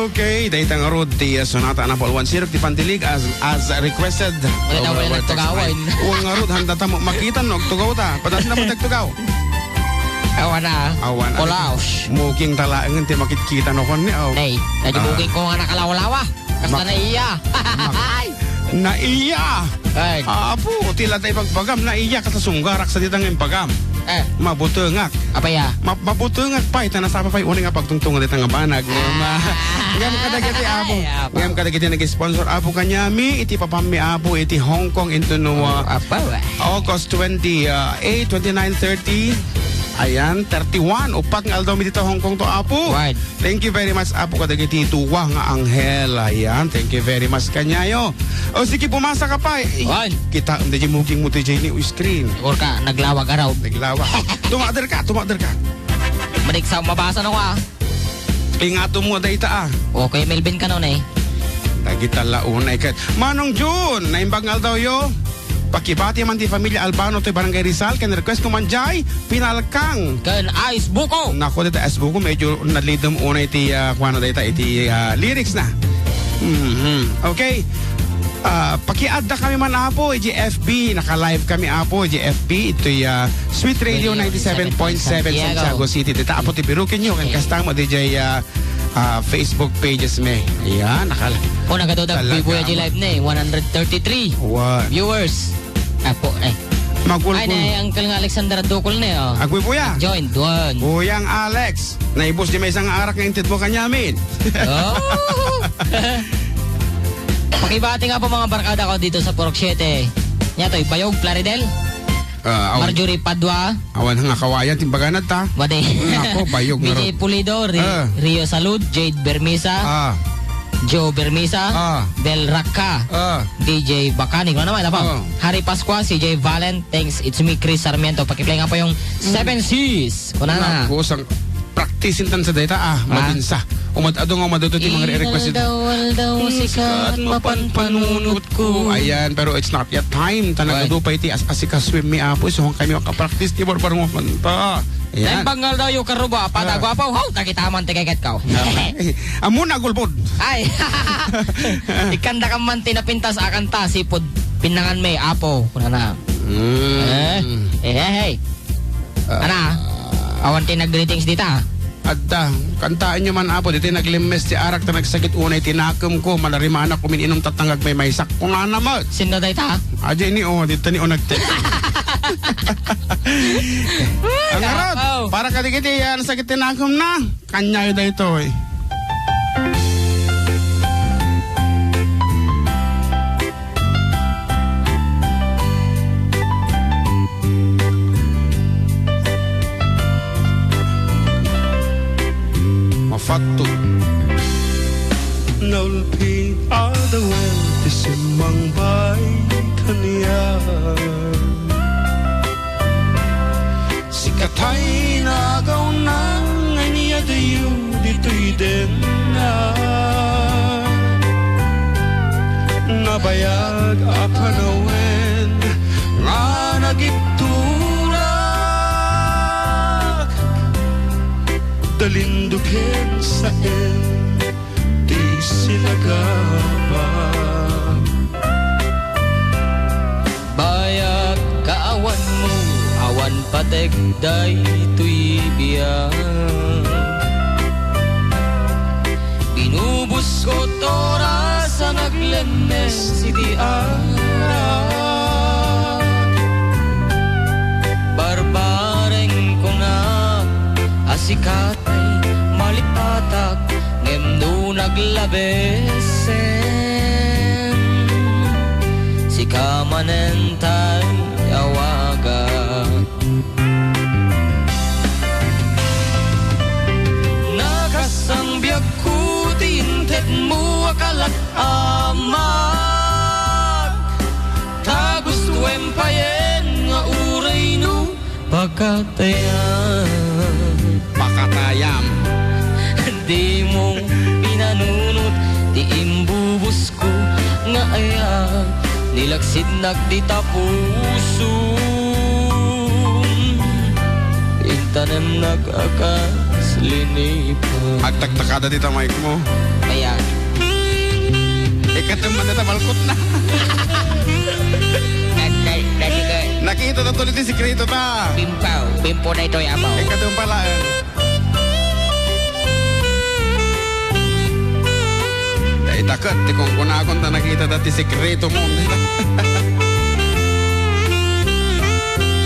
Okay, dahil ang road di Sonata na Paul 1-0 di Pantilig as requested. Wala na wala nagtugawin. Uwang nga road, handa ta makita no, tugaw ta. Patas na matagtugaw. Awan na. Awan. Kulaos. Muking talaangan ti makikita no kon ni. Nay, najubuking ko nga nakalawalawa. Kasta na iya. Naiya. Ay. Apo, tila tayo pagpagam, naiya ka sa sunggarak sa ditang yung pagam. Mabutungak. Apa ya? Mabutungak pa, ita nasapa pa yung uning nga pagtungtungan ditang nga banag. Ngam kadagiti apo. Ngam kadagiti nag-sponsor apo kanyami, iti papami apo, iti Hong Kong into no August 28, 29, 30. Ayan, 31. Upat nga aldaw mi dito Hong Kong to apo. Right. Thank you very much apo kadagiti tuwa nga anghel. Ayan, thank you very much kanyayo. O sige, pumasa ka pa. Kita hindi muking mo to ni screen. Or ka, naglawag araw. Naglawag. Tumader ka. Manik sa mabasa na ko Ingato mo da ita Okay, Melvin ka nun Nagita launay ka. Manong June, naimbangal daw yo. Pakibati man ti Familia Albano to Barangay Rizal, kan request ko man jay, pinalkang. Kan Ice Buko. Nako dito Ice Buko, medyo nadlidom unay iti, kuha na dito, iti lyrics na. Okay. Pakiadd na kami man apo, FB, naka-live kami apo, FB, ito'y Sweet Radio 97.7 Santiago City. Dito apo ti pirukin nyo, kan kasta mo DJ Facebook pages me. Ayan, O nagadodag Bibuya G Live na 133 viewers. Apo Magulpul. Ay na Uncle nga Alexander Dukol na Agwi buya. Join doon. Buyang Alex. Naibos di may isang arak ng intid mo kanyamin. Pakibati nga po mga barkada ko dito sa Purok 7. Nyatoy Bayog Plaridel. Marjorie Padua. Awan nga kawayan timbaganat ta. Wade. Nako bayog na BJ Pulido, Rio Salud, Jade Bermisa. Joe Bermisa, Del Raka, DJ Bakanig, ano naman, Harry Pascua, CJ Valen, thanks, it's me, Chris Sarmiento. Pakiplay nga po yung 7 C's. Kuna na. Nako, sang practice tan sa data, mabinsa. Umadado nga umadado ti mga re-request. Aldaw, sikat, mapanpanunot ko. Ayan, pero it's not yet time. Tanagado pa iti asika swim mi apo. So, kami makapractice, di ba parang mapanta. Ayan. Bangal daw yung karuba, patagwapaw, takitaman tikiket ka. Amo na gulpod. Ay, ikanda ka man tinapintas akan ta, sipod, pinangan may apo. Kuna na. Hey. Ana, awan tinag-greetings dita. Adda, kantaan nyo man apo, dito naglimes si Arak na nagsakit unay, tinakam ko, malarimana ko mininom tatangag may maysak. Kung nga naman. Sino day ta? Adya ni dito ni nagte. Ang arot, para kadigiti yan, sakit tinakam na. Kanyayo da ito Mafatto Nalpi adawel Tisimang bay kaniya Sikatay nagaw na Ngay dayo dito'y din na Nabayag apanawen Nga nagipturak Dalindukin sa di sinagabang Bayag kaawan mo awan pategday tuy biyang Binubus ko tora sa naglenes siti arak Barbareng ko na asikat malipatak ngem naglabesen si kamanentay yawaga nakasangbiag ko tintet mo akalat amag tagustuem payen nga uray no pakatayam di mong pinanunot di imbubos ko nga ayang nilaksid nagdita puso intanem nag-akas linipan. Agtagtakada dito mic mo. Kaya. Ikataman na tabalkot na. Nakita na tuloy yung sikreto ta. Bimpo na ito yung amaw. Ikataman pala. Takot, di kung kunakon na nakita dati sikreto mo.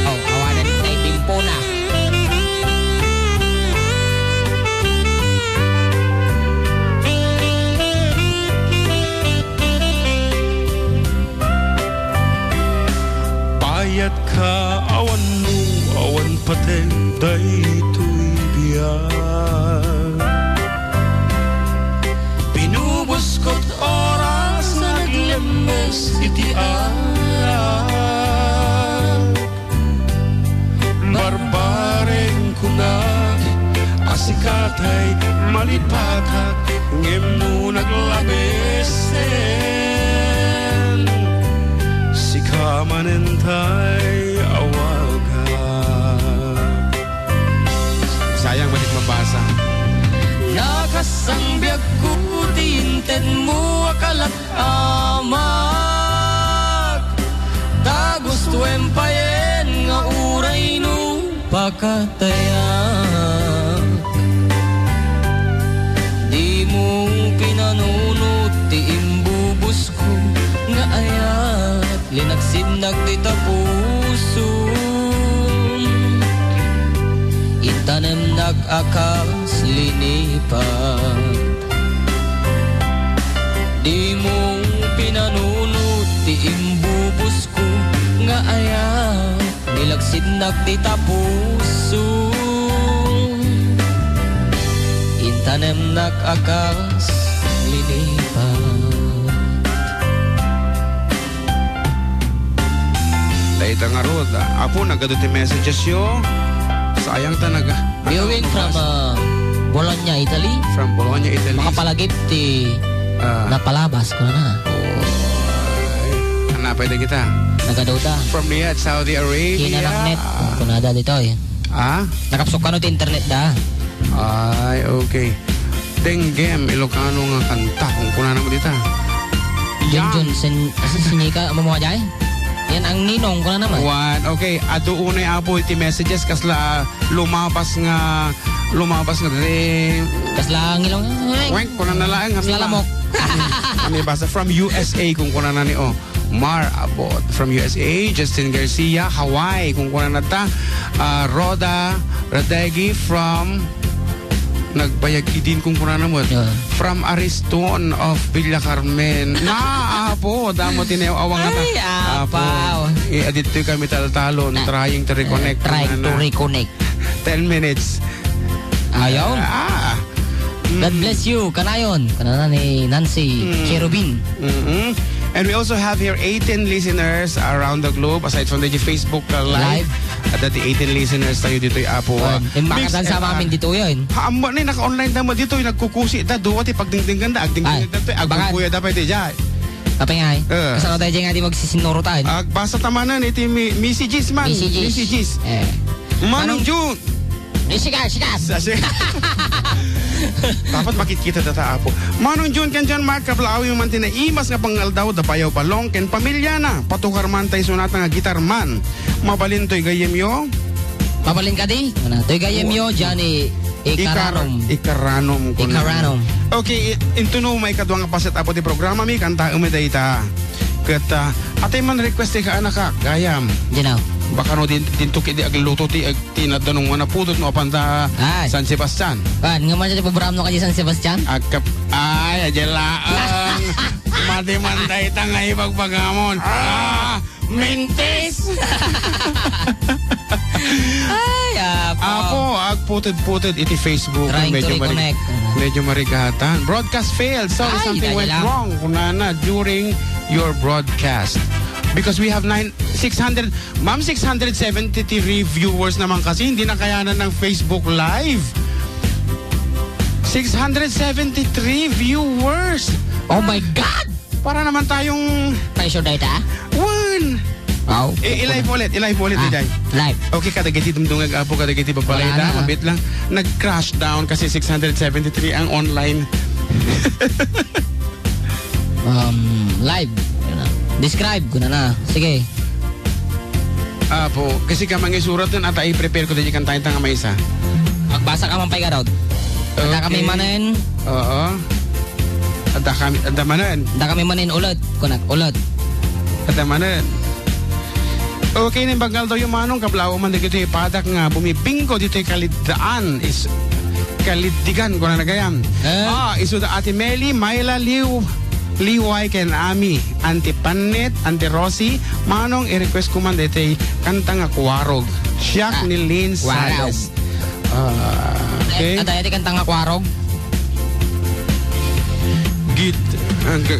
Awanan na bimpo na. Payat ka awan mo, awan pateng daytoy biyag. Binubuskot oras naglemes iti arag. Barbareng kunag asikatay malipatak ngem no naglabesen. Kamanentay awagan. Sayang balik mabasa. Nakasangbiag ko tinten mo akalat amag. Tagusto empayen nga uray no pakatayak. Di mo pinanunot ti imbubus ko nga ayat. Linagsinag di tapuso. Itanem nag-akas linipan. Di mo pinanunot ti imbubus ko nga ayat. Nilagsinag di tapuso. Itanem nag-akas linipan. Ita nga rod, apo nagadot yung messages yo. Sayang talaga. Viewing from Bologna, Italy. From Bologna, Italy. Makapalagip ti napalabas ko na. Hanapay na kita. Nagaduta. From Riyadh, Saudi Arabia. Kinarangnet. Kunada dito eh. Nakapsok ka no ti internet da. Ay, okay. Tenggem, Ilocano nga kanta. Kung kunana mo dito. Jun, sinika mo mga jay? Yan ang ninong ko na naman. Okay, ato unay apo iti messages kasla lumabas nga rin. Kasla ngilong. Weng, kuna na lang. Kasla lamok. Kami basa from USA kung kuna na ni Mar Abot from USA, Justin Garcia, Hawaii kung kuna na ta. Roda Radegi from nagbayag idin kung kuna na mo. From Ariston of Villa Carmen. Apo, damo tinayaw awang nga ta. Ay, apaw. Dito kami taltalon, trying to reconnect. Trying to reconnect. 10 minutes. Ayaw. God bless you. Kanayon. Kanana ni Nancy Cherubin. And we also have here 18 listeners around the globe aside from the Facebook live. At dati 18 listeners tayo dito yung Apo. Makatan sa amin dito yun. Amba na naka-online tamo dito yung nagkukusi. Duwa ti pagdingdingan da. Agdingdingan da. Agbukuya da pa iti jay. Kapay nga kasano tayo dyan nga di magsisinuro tayo. Basta tamanan iti Missy Gis man. Missy Gis. Manong June. Sigas. Dapat makikita data Apo. Manong June kan dyan Mark Kablawi man tinaimas nga pangaldaw da payaw palong ken pamilya na. Patukar man tayo sunata nga gitar man. Mabalin to'y gayem yo. Mabalin ka di? To'y gayem yo dyan Ikaranom. Okay, into no may kadwa nga paset apo di programa mi kanta umiday ta. Kata atay man request ka anak ka gayam. Ginaw. Baka no din tuki di agluto ti tinadanong na putot no panta San Sebastian. Nga man sa program no kay San Sebastian? Ajelaang. Mati man tay ta nga ibagbagamon. Mintis. Apo, agputed iti Facebook. Medyo marigatan. Broadcast failed. Sorry, something went wrong. Kunana, during your broadcast. Because we have 673 viewers naman kasi hindi na kayanan ng Facebook Live. 673 viewers. Oh my God! Para naman tayong... Pressure data? One! Wow. I-live ulit, Jay. Live. Okay, kadagiti dumdungag apo, kadagiti babaleda, mabit lang. Nag-crash down kasi 673 ang online. Live. Describe ko na. Sige. Apo, kasi ka mangisurat dun at i-prepare ko din yung kantahin tanga may isa. Magbasa ka man pa ikarod. Ada kami manin. Oo. Ada manin. Ada kami manin ulit. Kunak, ulit. Ada manin. Okay, ning bagal daw yung manong kablaw man dito yung padak nga bumibingko dito yung kalidaan is kalidigan ko na nagayam. Iso da Ate Meli, Myla, Liway, Ken Ami, Auntie Panet, Auntie Rosie, manong i-request ko man dito yung kantang Akwarog. Siyak ni Lynn Sales. Okay. Ada yung kantang Akwarog? Gid.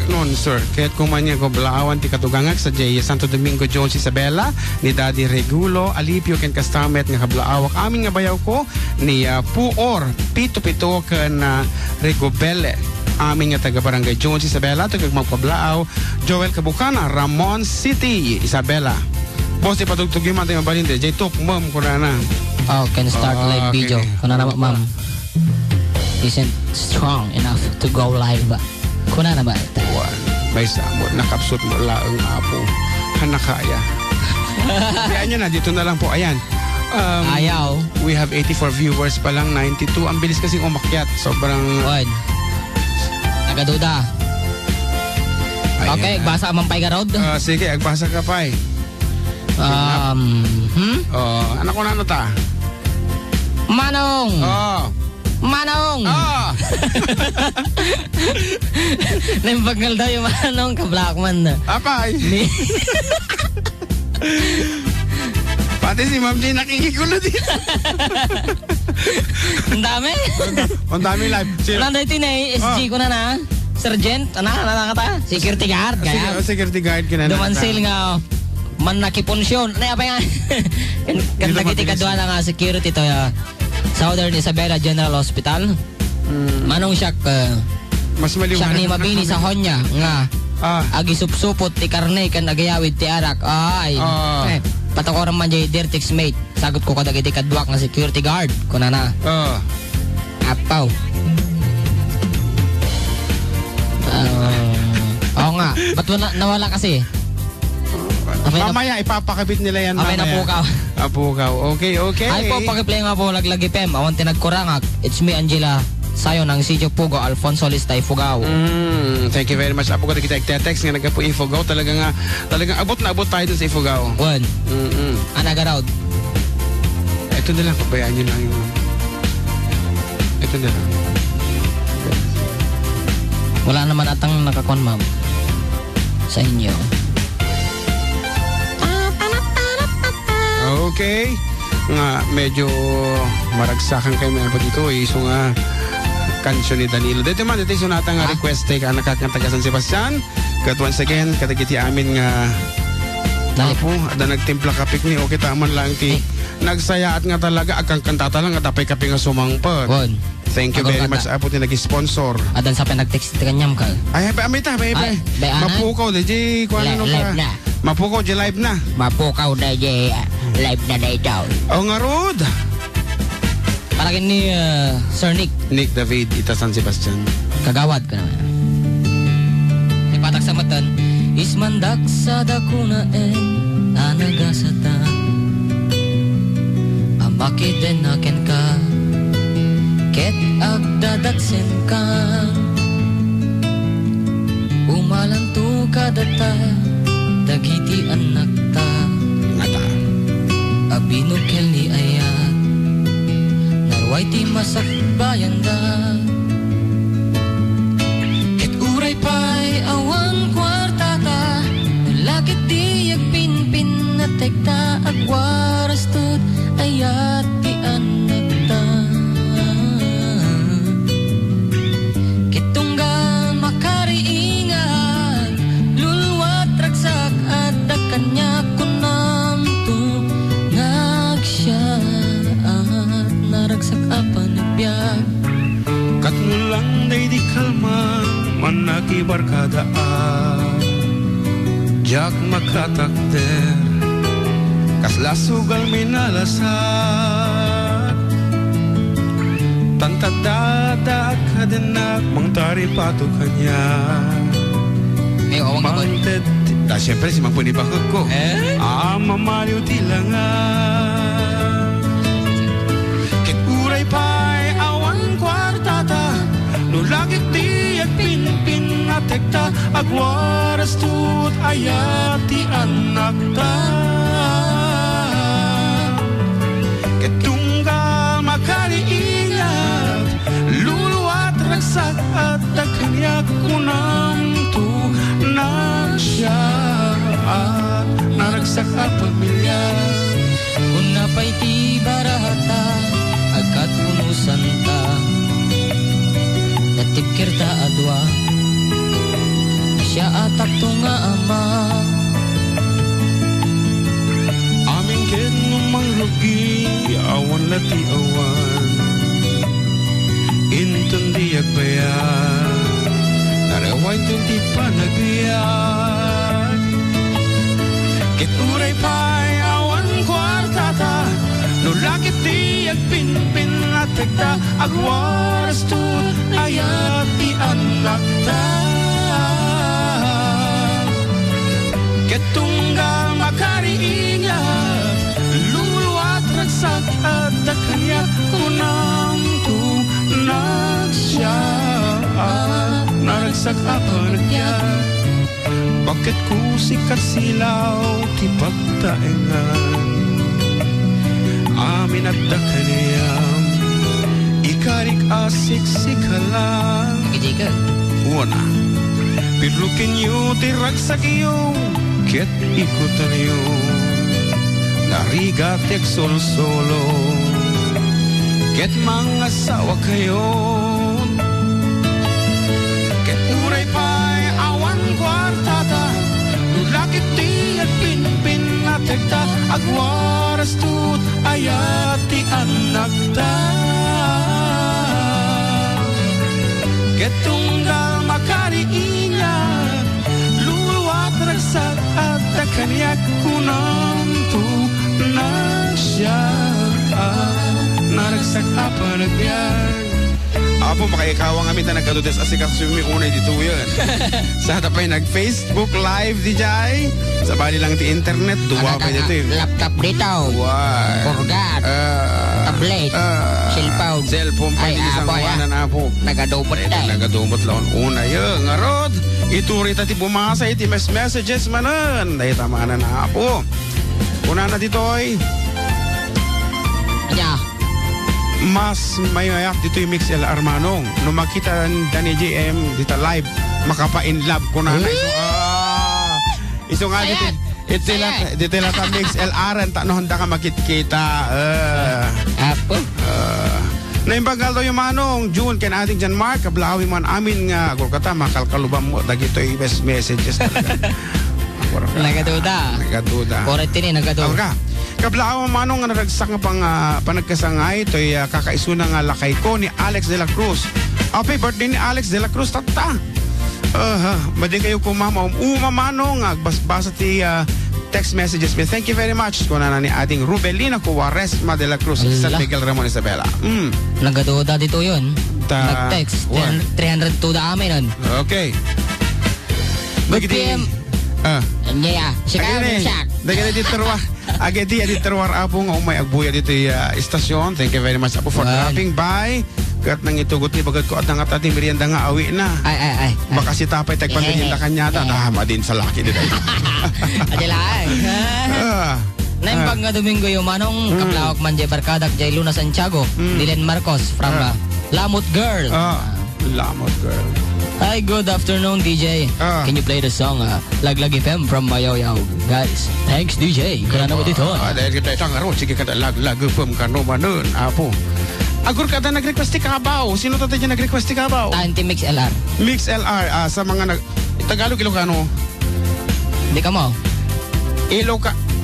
Noon, sir. Kaya't kumanya ko blaawan ti katugangag sa J. Santo Domingo Jones Isabela ni Daddy Regulo Alipio ken Kastamet nga kablaawak amin nga bayaw ko ni Puor Pito ken Regobele amin nga taga Barangay Jones Isabela tugag magpablaaw Joel Kabukana Ramon City Isabela. Boss ipatugtug yung man tayo mabalinde J. Tok ma'am ko na. Can start live video. Kuna na ma'am isn't strong enough to go live ba? Kuna na ba? May samot, nakapsot mo laang apo. Hanakaya. Kaya nyo na, dito na lang po. Ayan. Ayaw. We have 84 viewers pa lang, 92. Ang bilis kasing umakyat. Sobrang... Nagaduda. Okay, agbasa man pa'y garod? Sige, agbasa ka pa'y. Anak ko na ano ta? Manong! Manong! Naimpagal daw yung Manong ka-Blackman na. Apay! Pati si Ma'am J nakikigulo dito. Ang dami? Ang dami live. Wala na ito na SG ko na. Sergeant, nakata? Security guard. Security guard ka na. Dumansil nga, man nakiponsyon. Ano pa nga? Kantagiti kadwa na nga security to ya. Southern Isabela General Hospital. Manong siya mas maliwanag. Siya ni mabini sa honya nga agi supsupot ti karne kan agayawid ti arak. Patakoran man jay dirtix mate. Sagot ko kadagiti kadwak nga security guard kuna na. Apaw. Oo nga. Ba't nawala kasi? Mamaya ipapakabit nila yan. Amay na pukaw. Pukaw. Okay. Ay po, pakiplay nga po, laglagi pem. Awan tinagkurangak. It's me, Angela Sayo ng Sidyo Pugo, Alfonso Listay, Fugao. Thank you very much. Apo ko kita text nga nagka po Ifugao. Talagang abot na abot tayo dun sa Ifugao. Anagaraw. Ito na lang, pabayaan nyo lang yung... Ito na lang. Wala naman atang nakakon, ma'am. Sa inyo. Okay. Nga, medyo maragsakan kayo meron pa dito. So nga, kansyon ni Danilo. Dito man, dito yung sunata nga request kay nakakanta San Sebastian. Kat once again, katagiti amin nga po, ada nagtimpla kapik ni okay taman lang ti nagsayaat nga talaga agkang kantata lang at apay kapi nga sumangpot. Thank you very much apo ti nag-sponsor. Adan sa pinag-text ti kanyam ka. Ay, amita, mapukaw da di kuan ano ka. Mapukaw di live na. Mapukaw da di live na itaw. O nga rod. Parang ni Sir Nick David, ita San Sebastian. Kagawad ka naman. Ay patak sa matan. Ismandak sa dakunaen anagasata. Bakit din akin ka ket agdadagsen ka umalanto ka data dagiti anak ta abinukel ni ayat narway ti masakbayan da ket uray pa'y awan kwartata nalakit di agpinpin na tekta agwaras tut ayat ti anak ta kitunggal makariingan lulwat ragsak at kanya kunam tu nagsya at naragsak apan nagbiag katmulang day di kalma manaki barkadaan jak makatakder Kasla sugal minalasat Tantadada kadenak Mang tari pato kanya May awang naman. Manted siyempre si Mang Punibakot ko mamaliw tilangan Kit uray pa'y awan kwartata Nulagit di at pinpin atekta Agwaras tut ayati anak ta Ketunggal makaliingat Luluat ragsak at dakanya kunam tu Nasya at naragsak at pamilya Kung napay ti barata Agkat punusan ta Natipkir ta adwa Siya atak to nga ama Aming kinumang rugi Awan na ti awan Intun di agbayan Naraway tun ti panagbiyan Kituray pa'y awan kwartata Nulakit di agpinpin atekta Agwaras tut ayat ti anak ta Ketunggal makariingat Luluat ragsak at dakanya Kunang tu nagsya Naragsak ako nagyan Bakit ko sikat silaw Ti pagtaengan Amin at dakaniyam Ikarik asik sikalang Jika Una Pilukin niyo ti ragsak iyo Ket ikutan niyo Narigatek solo-solo Ket mga sawa kayo Ket uray pa'y awan kwartata Nulakit ti at pinpin atekta Agwaras tut ayati anak ta Ket tunggal makariingat Luluat ragsak at dakaniak kunam tu Nasya Naragsak apa nagbiyan Apo makaikawang amin na nagkadudes asikas sumi unay dito yun. Sa tapay nag-Facebook live di jay. Sa bali lang ti internet, duwa pa dito yun. Laptop dito. Purgat. Tablet. Cellphone pa di isang kawanan apo. Nagadobot tayo. Nagadobot laon una yun. Ngarod, ituri ti bumasa iti messages manan. Dahil tama na apo. Una na dito ay. Yeah. Mas mayayak dito yung Mix LR Manong. Nung makita ni JM dito live, makapa-in love ko na na. Iso nga dito lang ta Mix LR ang tanong handa ka makikita. Apo. Naimbagal daw yung Manong, June, ken ating Jan Mark, kablawi man amin nga, gulkata, makalkalubam mo, dagito yung best messages talaga. Nagaduda. Oret tini, nagaduda. Kablao manong nga naragsak nga panagkasangay to'y kakaisuna nga lakay ko ni Alex de la Cruz. Happy birthday ni Alex de la Cruz, tata. Badin kayo kumama manong agbasbasa ti text messages me. Thank you very much. Kuna na ni ating Rubelina Cuaresma de la Cruz, San Miguel Ramon Isabela. Nagaduda dito yun. Nag-text. 302 da amin nun. Okay. Good PM. Yeah, Dagyan dito terwar. Agadi adi terwar apo nga umay agbuya dito istasyon. Thank you very much apo for dropping by. Kat nang itugot ni bagat ko at nang ating merienda nga awi na. Ay. Baka si tapay tagpamerienda kanya ta. Tama din sa laki dito. Adilay. Naimbag nga Domingo yung manong kaplawak man jay Barkadak jay Luna Santiago. Dylan Marcos from Lamot Girl. Lamot Girl. Hi, good afternoon, DJ. Can you play the song Laglag FM from Mayaw-Yaw? Guys, thanks, DJ. Kaya na mo dito. Dahil kita isang araw, sige kada Laglag FM ka naman nun, apo. Agur kada nag-request ti Kabaw. Sino tatay dyan nag-request ti Kabaw? Tanti Mix LR. Mix LR, sa mga Tagalog, Ilocano. Hindi ka mo?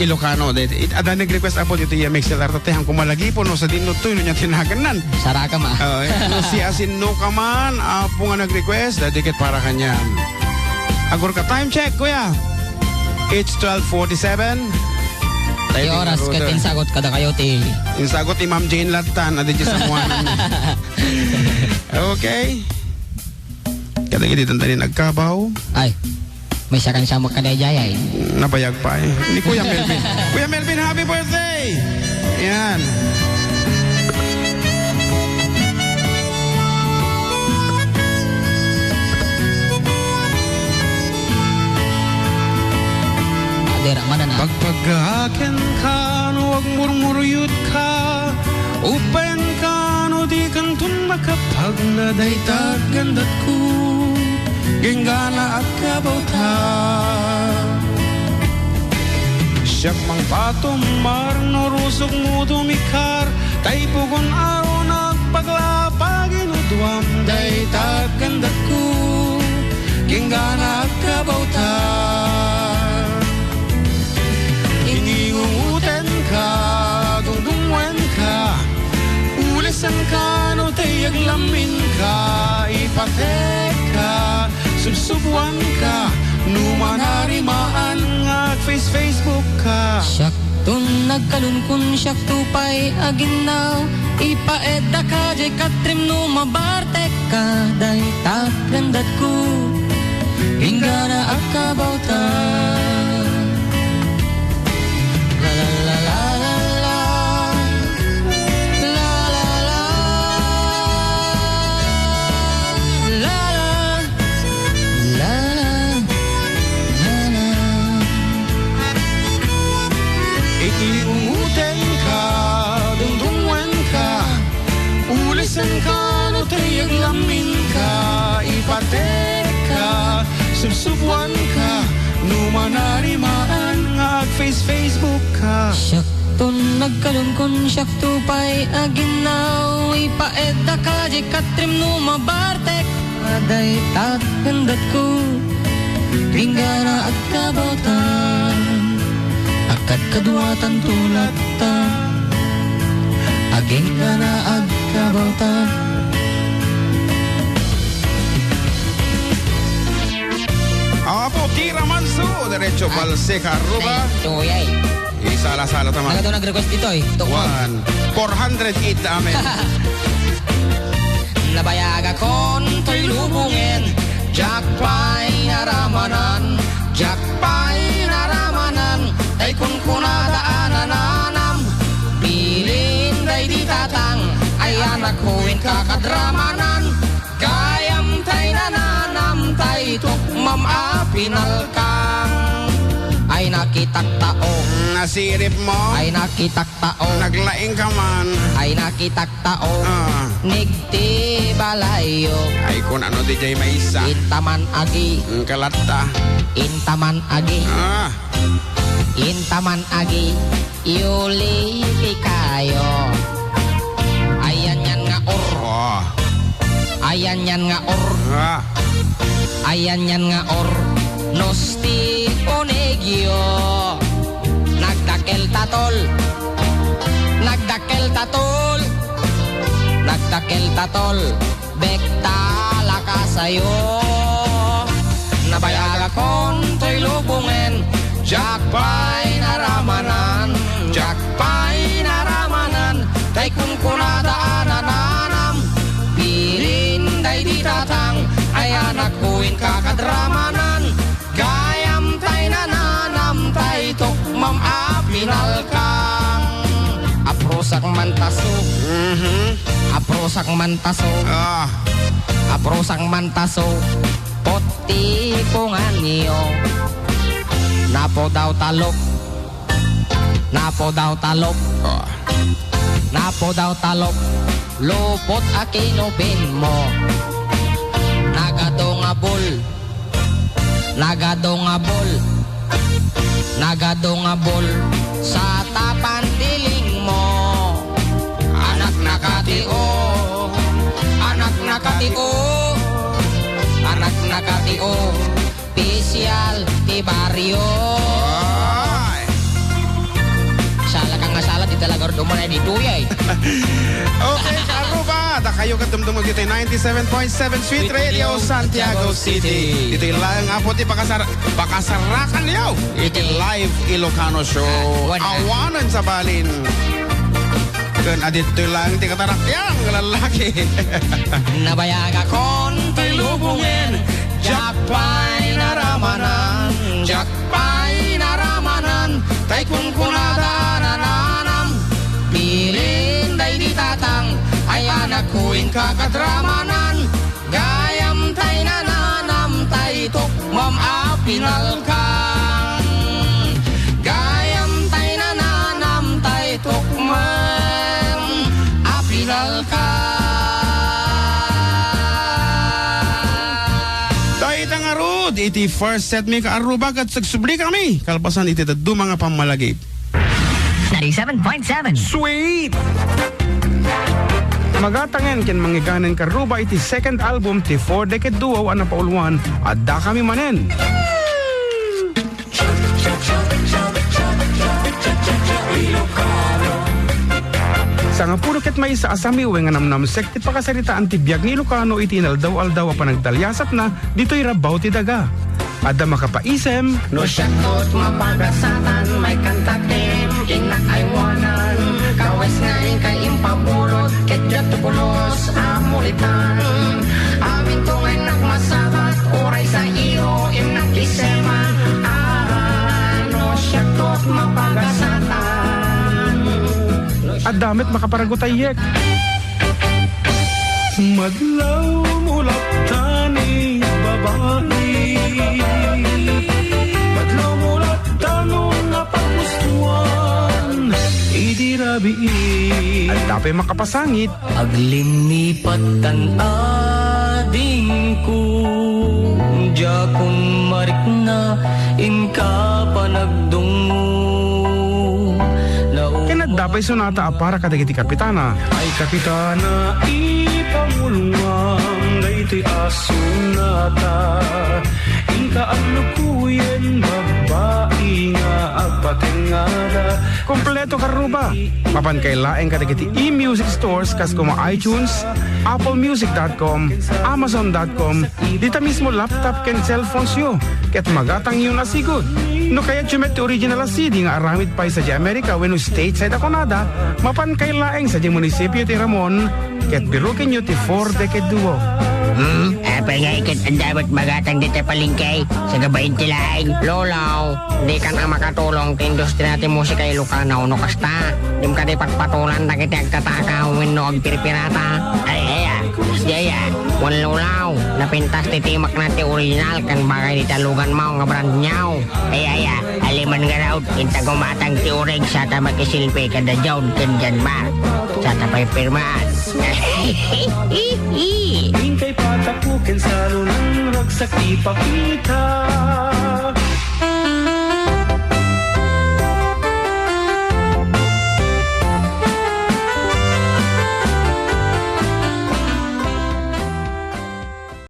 Ilocano. Ada nag-request apo dito yung Mix LR. Tatayang kumalagi po no, sa dinutoy no niya tinaganan. Saraka ma. Si Asin no ka man, apo nga nag-request, dadikit para kanya. Agur ka, time check, kuya. It's 12:47. Di oras ket insagot kada kayo ti. Insagot ni Ma'am Jane Latan adi sa muanan. Okay. Kada gidi tantanin nagkabaw. Ay. May siya kan siya magkadayay. Nabayag pa eh. Ni Kuya Melvin. Kuya Melvin, happy birthday! Yan. Pagpagaken ka, no wag murmuruyot ka, upen ka, no di kantun makapag nadaytag gandat ko, genggana at kabauta. Siyak mang patumar, no rusok mo dumikar, tay pugon araw nagpaglapag inudwam, daytag gandat ko, genggana at kabauta. Iniunguten ka, dungdungwen ka, ulisan ka, no tayag lamin ka, ipatek ka, subsubuan ka, numanarimaan nga Facebook ka. Siyak tun nagkalunkun, siyak tupay aginaw, ipaedda ka, jay katrim no mabartek ka, day taklandat ko, hinggana akabauta. Iunguten ka, dungdungwen ka, ulisan ka, no tayag lamin ka, ipatek ka, subsubuan ka, numanarimaan nga Facebook ka. Siyak tun nagkalunkun, siyak tupay aginaw, ipaedda ka, jay katrim no mabartek, aday taklandat ko, ringgana at kabautan. Akat kaduatan tulad ta, aging ka na agkabauta. Apo, tira manso, derecho balseca ruba. Tuyay. Isala-sala tama. Nagado nag-request dito eh. 408 amen. Nabayag akon to'y lubungin, jakpay naramanan, jakpay naramanan, ay kun kunadaanan pilin day di tatang, ay anak huwin kakadramanan, kayam tay nananam tay tukmam apinal kang, ay nakitak tao, Nasirip mo, ay nakitak tao, naglaing ka man, ay nakitak tao, nigti balayo, ay kung ano di jay maisa, intaman agi, kalata, intaman agi, intaman agi, iuli kayo, ayan yan nga or, ayan yan nga or, ayan yan nga or, nosti onegyo, nagdakel tatol, nagdakel tatol, nagdakel tatol, bektala ka sayo, nabayag akon to'y lubungen, jakpay naramanan, jakpay naramanan, tay kun kunadaanan, pilin day di tatang, ay anak huwin kakadramanan, gayam tay nananam, tay tukmam apinal kang, aprosak mantaso, aprosak mantaso, aprosak mantaso, poti pungan niyo, napo daw talok, napo daw talok, napo daw talok, lupot akinupin mo, nagadongabol, nagadongabol, nagadongabol, sa tapan diling mo, anak nakatio, anak nakatio, anak nakatio, pisyal ti baryo, Masala kang asala, di talaga rin mo na di tuyay. Okay, Karuba, da kayo katumdumog dito 97.7 Sweet Radio, Santiago City. Ito yung lang po ti pakasarakan niyo. Ito yung live Ilocano show. Awanan sa balin. Kun adito lang ti katarakyang lalaki. Nabayag akon tilubungin, jakpay naramanan, jakpay naramanan, tay kun kunada nananam, piling day di tatang, ay anak kuing kakadramanan, gayam tay nananam, tay tukmam apinalkan, gayam tay nananam, tay tukmam apinalkan. Iti first set mi ka Aruba kat sagsubli kami. Kalpasan iti tadu mga pamalagip. 97.7 Sweet! Magatangen ken mangiganen ka Aruba iti second album ti 4 Decade Duo ana pauluan adda kami manen. Sa nga puro ket may sa asami uwe nga namnamsek ti pakasaritaan ti biyag ni Ilocano iti inaldaw-aldaw a panagdalyasat na dito'y rabaw ti daga. Adda makapaisem no syakot mapagasatan may kantakem inakaywanan kawes ngayon kay impabulot ket jatupulos amulitan amin tong enak masabat oray sa iyo inakiseman no syakot mapagasatan at damit makaparagutayek. Madlaw mulap tani babae, madlaw mulap tanong napaggustuhan, idirabi. At tapay makapasangit. Aglinipat tan ading ko, jakon marik na inka panagdungo. Dapay sunata para kadagiti kapitana. Ay kapitana, ipamulungang daytoy asunata. Inka ang lukuyen, babae nga agpatengada. Kompleto Karuba. Mapan kay laeng kadagiti e-music stores kas kuma iTunes, applemusic.com, amazon.com, dita mismo laptop ken cellphones yo. Ket magatang yun asigod. No kaya chumet original CD nga aramid pa sa Amerika when stateside ako nada, mapan kay laeng sa munisipyo ti Ramon, ket birukin nyo ti 4 Decade Duo. Apay nga ikat ang dapat magatang dito palingkay sa gabayin ti laeng. Lolaw, di ka na makatulong ti industry natin musika Ilocano no kasta. Di mo ka di patpatulan na kiti agtataka no agpiripirata. Ay, Jaya, wan lulaw, napintas ti timak na ti original kan bagay di talugan mo nga brand nyaw. Ay, aliman nga raw, inta gumatang ti ureg sa ta makisilpi kada jawd kan janmar. Sa tapay pirmaan. Ingkay patapukin sa lunang ragsak ipakita.